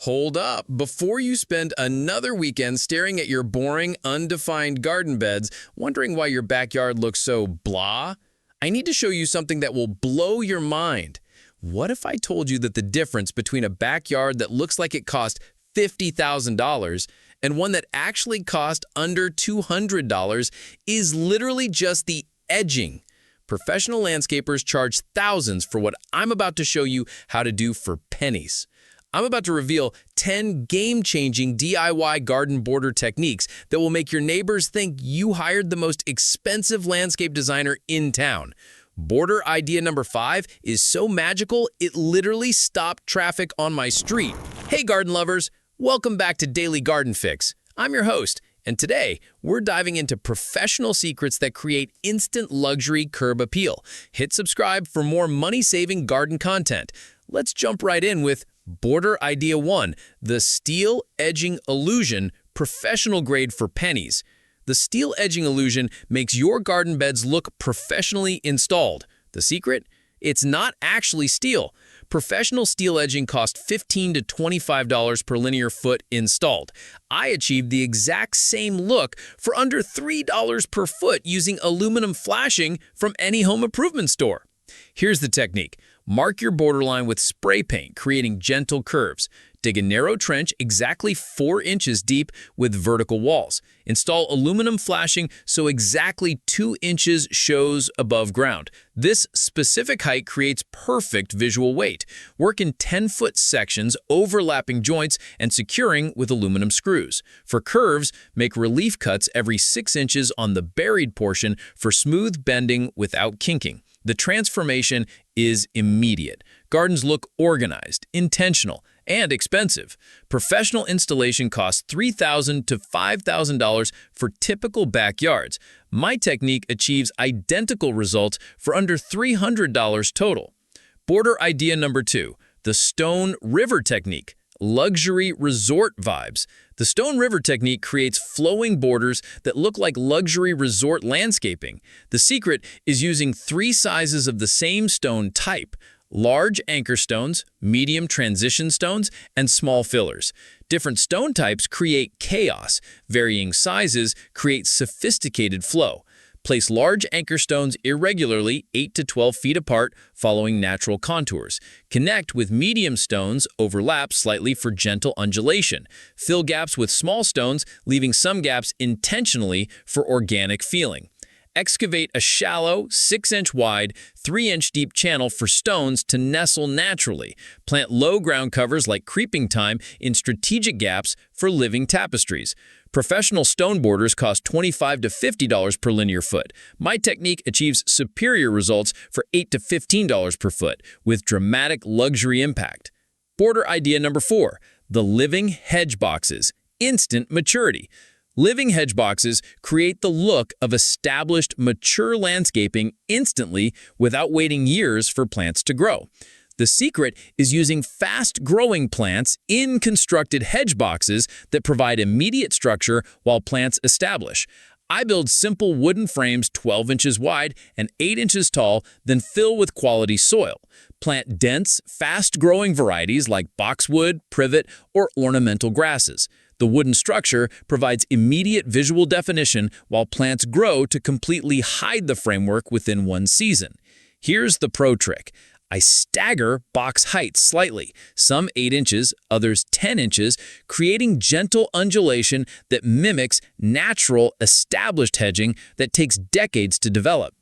Hold up. Before you spend another weekend staring at your boring, undefined garden beds, wondering why your backyard looks so blah, I need to show you something that will blow your mind. What if I told you that the difference between a backyard that looks like it cost $50,000 and one that actually cost under $200 is literally just the edging? Professional landscapers charge thousands for what I'm about to show you how to do for pennies. I'm about to reveal 10 game-changing DIY garden border techniques that will make your neighbors think you hired the most expensive landscape designer in town. Border idea number 5 is so magical, it literally stopped traffic on my street. Hey garden lovers, welcome back to Daily Garden Fix. I'm your host, and today we're diving into professional secrets that create instant luxury curb appeal. Hit subscribe for more money-saving garden content. Let's jump right in with Border Idea 1, the Steel Edging Illusion, professional grade for pennies. The steel edging illusion makes your garden beds look professionally installed. The secret? It's not actually steel. Professional steel edging costs $15 to $25 per linear foot installed. I achieved the exact same look for under $3 per foot using aluminum flashing from any home improvement store. Here's the technique. Mark your borderline with spray paint, creating gentle curves. Dig a narrow trench exactly 4 inches deep with vertical walls. Install aluminum flashing so exactly 2 inches shows above ground. This specific height creates perfect visual weight. Work in 10-foot sections, overlapping joints, and securing with aluminum screws. For curves, make relief cuts every 6 inches on the buried portion for smooth bending without kinking. The transformation is immediate. Gardens look organized, intentional, and expensive. Professional installation costs $3,000 to $5,000 for typical backyards. My technique achieves identical results for under $300 total. Border idea number 2, the Stone River technique. Luxury resort vibes. The Stone River technique creates flowing borders that look like luxury resort landscaping. The secret is using 3 sizes of the same stone type: large anchor stones, medium transition stones, and small fillers. Different stone types create chaos. Varying sizes create sophisticated flow. Place large anchor stones irregularly 8 to 12 feet apart, following natural contours. Connect with medium stones, overlap slightly for gentle undulation. Fill gaps with small stones, leaving some gaps intentionally for organic feeling. Excavate a shallow, 6-inch wide, 3-inch deep channel for stones to nestle naturally. Plant low ground covers like creeping thyme in strategic gaps for living tapestries. Professional stone borders cost $25 to $50 per linear foot. My technique achieves superior results for $8 to $15 per foot, with dramatic luxury impact. Border idea number 4, the living hedge boxes. Instant maturity. Living hedge boxes create the look of established, mature landscaping instantly without waiting years for plants to grow. The secret is using fast-growing plants in constructed hedge boxes that provide immediate structure while plants establish. I build simple wooden frames 12 inches wide and 8 inches tall, then fill with quality soil. Plant dense, fast-growing varieties like boxwood, privet, or ornamental grasses. The wooden structure provides immediate visual definition while plants grow to completely hide the framework within 1 season. Here's the pro trick. I stagger box heights slightly, some 8 inches, others 10 inches, creating gentle undulation that mimics natural, established hedging that takes decades to develop.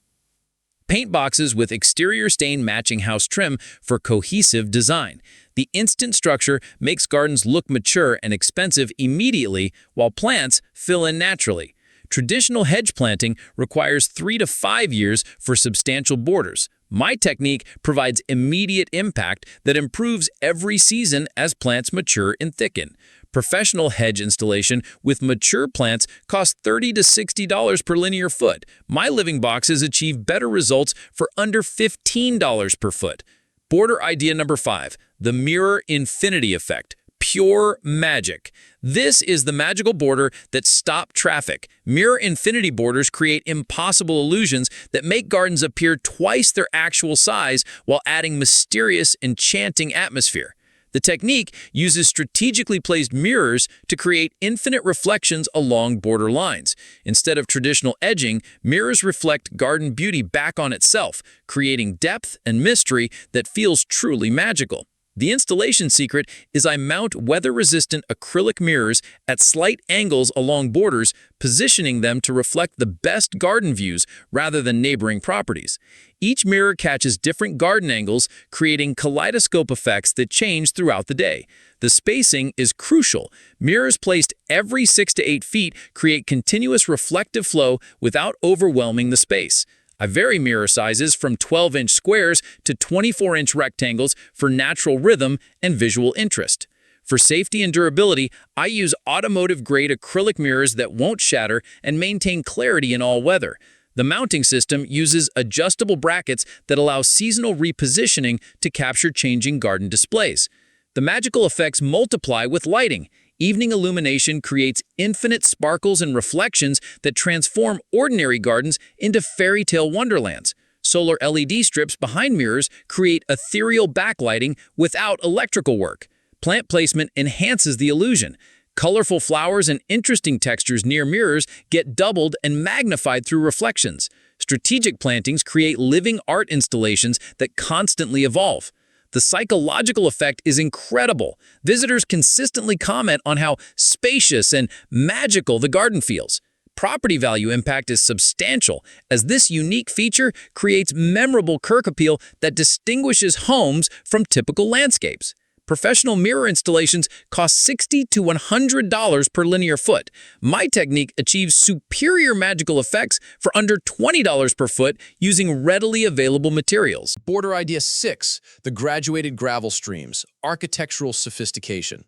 Paint boxes with exterior stain matching house trim for cohesive design. The instant structure makes gardens look mature and expensive immediately, while plants fill in naturally. Traditional hedge planting requires 3 to 5 years for substantial borders. My technique provides immediate impact that improves every season as plants mature and thicken. Professional hedge installation with mature plants costs $30 to $60 per linear foot. My living boxes achieve better results for under $15 per foot. Border idea number 5, the mirror infinity effect. Pure magic. This is the magical border that stops traffic. Mirror infinity borders create impossible illusions that make gardens appear twice their actual size while adding mysterious, enchanting atmosphere. The technique uses strategically placed mirrors to create infinite reflections along border lines. Instead of traditional edging, mirrors reflect garden beauty back on itself, creating depth and mystery that feels truly magical. The installation secret is I mount weather-resistant acrylic mirrors at slight angles along borders, positioning them to reflect the best garden views rather than neighboring properties. Each mirror catches different garden angles, creating kaleidoscope effects that change throughout the day. The spacing is crucial. Mirrors placed every 6 to 8 feet create continuous reflective flow without overwhelming the space. I vary mirror sizes from 12-inch squares to 24-inch rectangles for natural rhythm and visual interest. For safety and durability, I use automotive-grade acrylic mirrors that won't shatter and maintain clarity in all weather. The mounting system uses adjustable brackets that allow seasonal repositioning to capture changing garden displays. The magical effects multiply with lighting. Evening illumination creates infinite sparkles and reflections that transform ordinary gardens into fairy tale wonderlands. Solar LED strips behind mirrors create ethereal backlighting without electrical work. Plant placement enhances the illusion. Colorful flowers and interesting textures near mirrors get doubled and magnified through reflections. Strategic plantings create living art installations that constantly evolve. The psychological effect is incredible. Visitors consistently comment on how spacious and magical the garden feels. Property value impact is substantial, as this unique feature creates memorable curb appeal that distinguishes homes from typical landscapes. Professional mirror installations cost $60 to $100 per linear foot. My technique achieves superior magical effects for under $20 per foot using readily available materials. Border idea 6, the graduated gravel streams, architectural sophistication.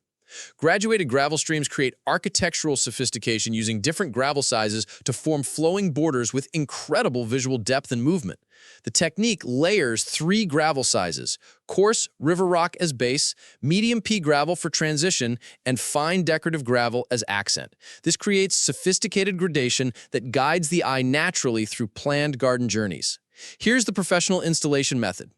Graduated gravel streams create architectural sophistication using different gravel sizes to form flowing borders with incredible visual depth and movement. The technique layers 3 gravel sizes: coarse river rock as base, medium pea gravel for transition, and fine decorative gravel as accent. This creates sophisticated gradation that guides the eye naturally through planned garden journeys. Here's the professional installation method.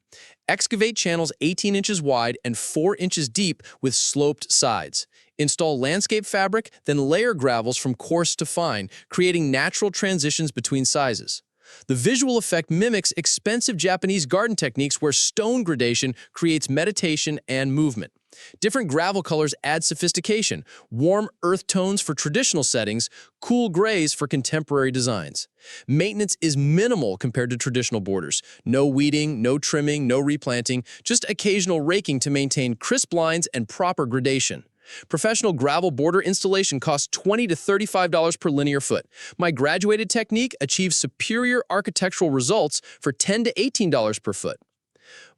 Excavate channels 18 inches wide and 4 inches deep with sloped sides. Install landscape fabric, then layer gravels from coarse to fine, creating natural transitions between sizes. The visual effect mimics expensive Japanese garden techniques where stone gradation creates meditation and movement. Different gravel colors add sophistication: warm earth tones for traditional settings, cool grays for contemporary designs. Maintenance is minimal compared to traditional borders. No weeding, no trimming, no replanting, just occasional raking to maintain crisp lines and proper gradation. Professional gravel border installation costs $20 to $35 per linear foot. My graduated technique achieves superior architectural results for $10 to $18 per foot.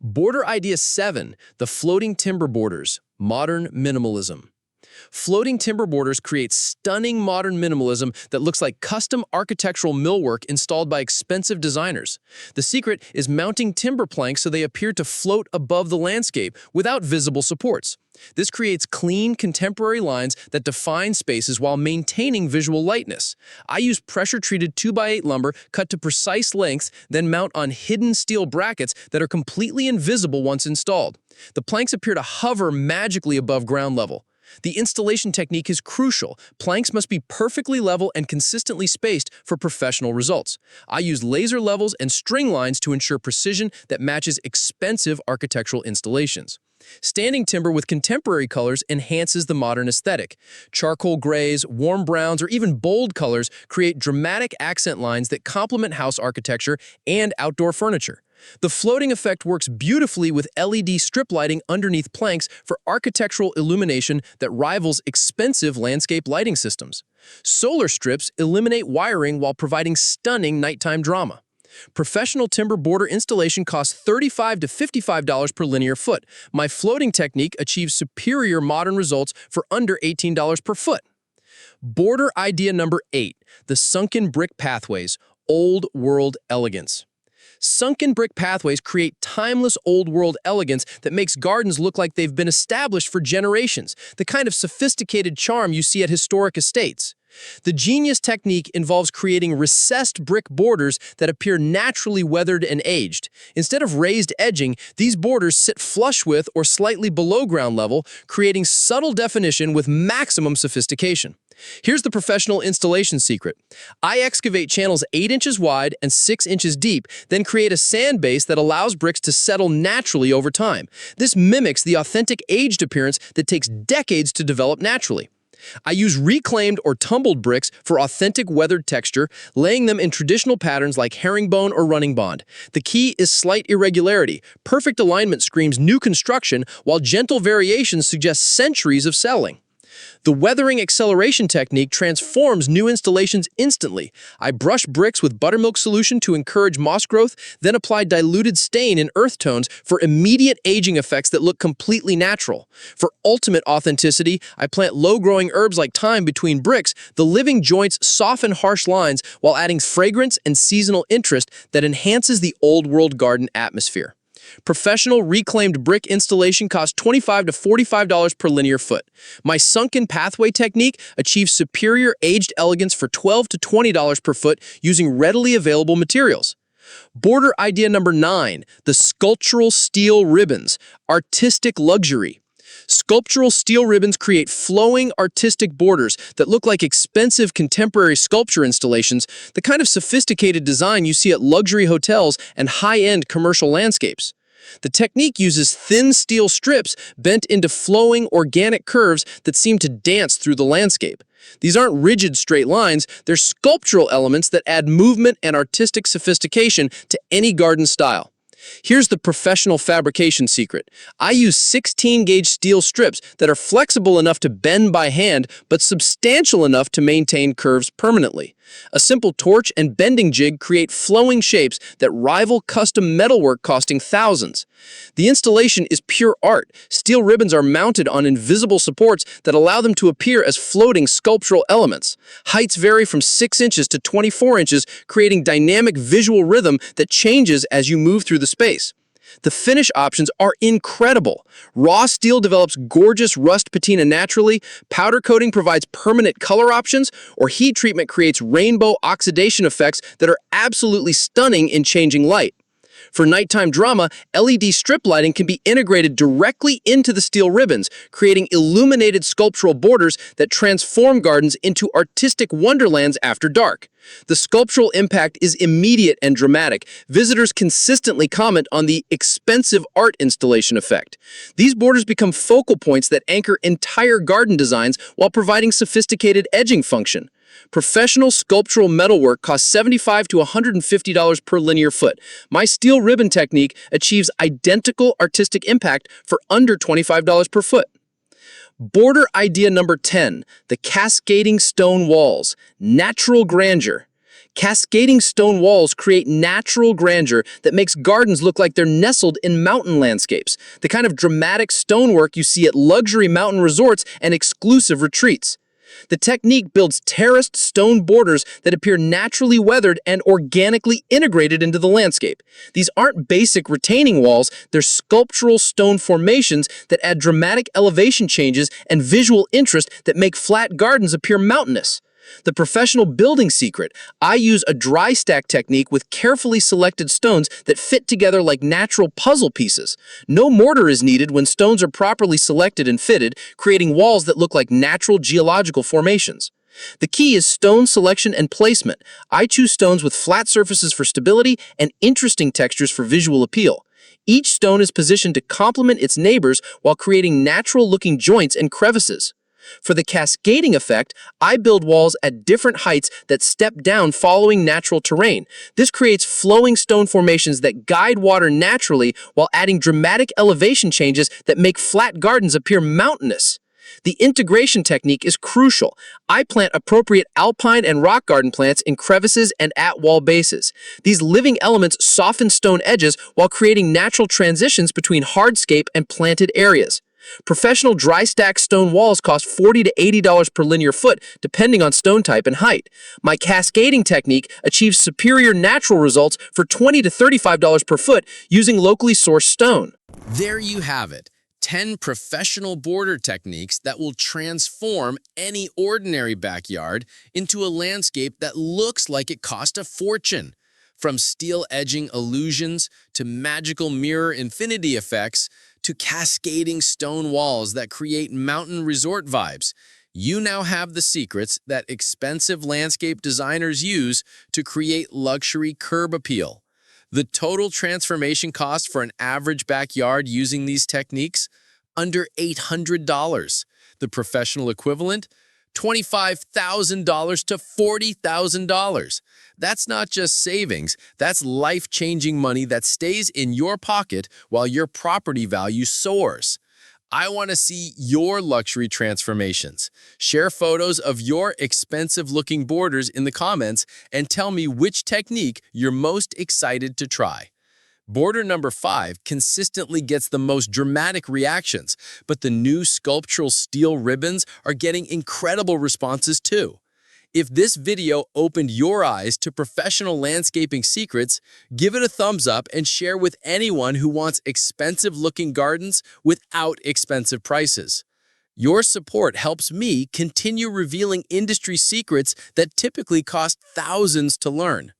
Border idea 7, the floating timber borders, modern minimalism. Floating timber borders create stunning modern minimalism that looks like custom architectural millwork installed by expensive designers. The secret is mounting timber planks so they appear to float above the landscape without visible supports. This creates clean, contemporary lines that define spaces while maintaining visual lightness. I use pressure-treated 2x8 lumber cut to precise lengths, then mount on hidden steel brackets that are completely invisible once installed. The planks appear to hover magically above ground level. The installation technique is crucial. Planks must be perfectly level and consistently spaced for professional results. I use laser levels and string lines to ensure precision that matches expensive architectural installations. Standing timber with contemporary colors enhances the modern aesthetic. Charcoal grays, warm browns, or even bold colors create dramatic accent lines that complement house architecture and outdoor furniture. The floating effect works beautifully with LED strip lighting underneath planks for architectural illumination that rivals expensive landscape lighting systems. Solar strips eliminate wiring while providing stunning nighttime drama. Professional timber border installation costs $35 to $55 per linear foot. My floating technique achieves superior modern results for under $18 per foot. Border idea number 8, the sunken brick pathways, old world elegance. Sunken brick pathways create timeless old-world elegance that makes gardens look like they've been established for generations, the kind of sophisticated charm you see at historic estates. The genius technique involves creating recessed brick borders that appear naturally weathered and aged. Instead of raised edging, these borders sit flush with or slightly below ground level, creating subtle definition with maximum sophistication. Here's the professional installation secret. I excavate channels 8 inches wide and 6 inches deep, then create a sand base that allows bricks to settle naturally over time. This mimics the authentic aged appearance that takes decades to develop naturally. I use reclaimed or tumbled bricks for authentic weathered texture, laying them in traditional patterns like herringbone or running bond. The key is slight irregularity. Perfect alignment screams new construction, while gentle variations suggest centuries of settling. The weathering acceleration technique transforms new installations instantly. I brush bricks with buttermilk solution to encourage moss growth, then apply diluted stain in earth tones for immediate aging effects that look completely natural. For ultimate authenticity, I plant low-growing herbs like thyme between bricks. The living joints soften harsh lines while adding fragrance and seasonal interest that enhances the old-world garden atmosphere. Professional reclaimed brick installation costs $25 to $45 per linear foot. My sunken pathway technique achieves superior aged elegance for $12 to $20 per foot using readily available materials. Border idea number 9, the sculptural steel ribbons, artistic luxury. Sculptural steel ribbons create flowing artistic borders that look like expensive contemporary sculpture installations, the kind of sophisticated design you see at luxury hotels and high-end commercial landscapes. The technique uses thin steel strips bent into flowing organic curves that seem to dance through the landscape. These aren't rigid straight lines, they're sculptural elements that add movement and artistic sophistication to any garden style. Here's the professional fabrication secret. I use 16-gauge steel strips that are flexible enough to bend by hand, but substantial enough to maintain curves permanently. A simple torch and bending jig create flowing shapes that rival custom metalwork costing thousands. The installation is pure art. Steel ribbons are mounted on invisible supports that allow them to appear as floating sculptural elements. Heights vary from 6 inches to 24 inches, creating dynamic visual rhythm that changes as you move through the space. The finish options are incredible. Raw steel develops gorgeous rust patina naturally, powder coating provides permanent color options, or heat treatment creates rainbow oxidation effects that are absolutely stunning in changing light. For nighttime drama, LED strip lighting can be integrated directly into the steel ribbons, creating illuminated sculptural borders that transform gardens into artistic wonderlands after dark. The sculptural impact is immediate and dramatic. Visitors consistently comment on the expensive art installation effect. These borders become focal points that anchor entire garden designs while providing sophisticated edging function. Professional sculptural metalwork costs $75 to $150 per linear foot. My steel ribbon technique achieves identical artistic impact for under $25 per foot. Border idea number 10, the cascading stone walls, natural grandeur. Cascading stone walls create natural grandeur that makes gardens look like they're nestled in mountain landscapes, the kind of dramatic stonework you see at luxury mountain resorts and exclusive retreats. The technique builds terraced stone borders that appear naturally weathered and organically integrated into the landscape. These aren't basic retaining walls, they're sculptural stone formations that add dramatic elevation changes and visual interest that make flat gardens appear mountainous. The professional building secret, I use a dry stack technique with carefully selected stones that fit together like natural puzzle pieces. No mortar is needed when stones are properly selected and fitted, creating walls that look like natural geological formations. The key is stone selection and placement. I choose stones with flat surfaces for stability and interesting textures for visual appeal. Each stone is positioned to complement its neighbors while creating natural-looking joints and crevices. For the cascading effect, I build walls at different heights that step down following natural terrain. This creates flowing stone formations that guide water naturally while adding dramatic elevation changes that make flat gardens appear mountainous. The integration technique is crucial. I plant appropriate alpine and rock garden plants in crevices and at wall bases. These living elements soften stone edges while creating natural transitions between hardscape and planted areas. Professional dry stack stone walls cost $40 to $80 per linear foot, depending on stone type and height. My cascading technique achieves superior natural results for $20 to $35 per foot using locally sourced stone. There you have it. 10 professional border techniques that will transform any ordinary backyard into a landscape that looks like it cost a fortune. From steel edging illusions to magical mirror infinity effects to cascading stone walls that create mountain resort vibes, you now have the secrets that expensive landscape designers use to create luxury curb appeal. The total transformation cost for an average backyard using these techniques? Under $800. The professional equivalent? $25,000 to $40,000. That's not just savings, that's life-changing money that stays in your pocket while your property value soars. I want to see your luxury transformations. Share photos of your expensive-looking borders in the comments and tell me which technique you're most excited to try. Border number 5 consistently gets the most dramatic reactions, but the new sculptural steel ribbons are getting incredible responses too. If this video opened your eyes to professional landscaping secrets, give it a thumbs up and share with anyone who wants expensive-looking gardens without expensive prices. Your support helps me continue revealing industry secrets that typically cost thousands to learn.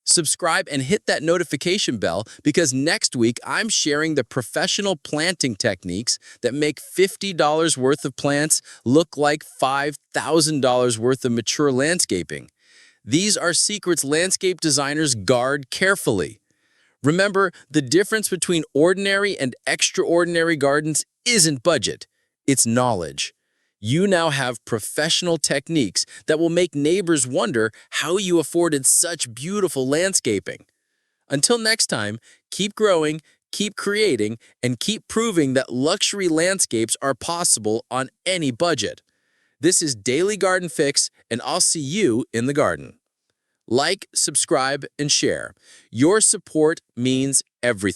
Subscribe and hit that notification bell because next week I'm sharing the professional planting techniques that make $50 worth of plants look like $5,000 worth of mature landscaping. These are secrets landscape designers guard carefully. Remember, the difference between ordinary and extraordinary gardens isn't budget, it's knowledge. You now have professional techniques that will make neighbors wonder how you afforded such beautiful landscaping. Until next time, keep growing, keep creating, and keep proving that luxury landscapes are possible on any budget. This is Daily Garden Fix, and I'll see you in the garden. Like, subscribe, and share. Your support means everything.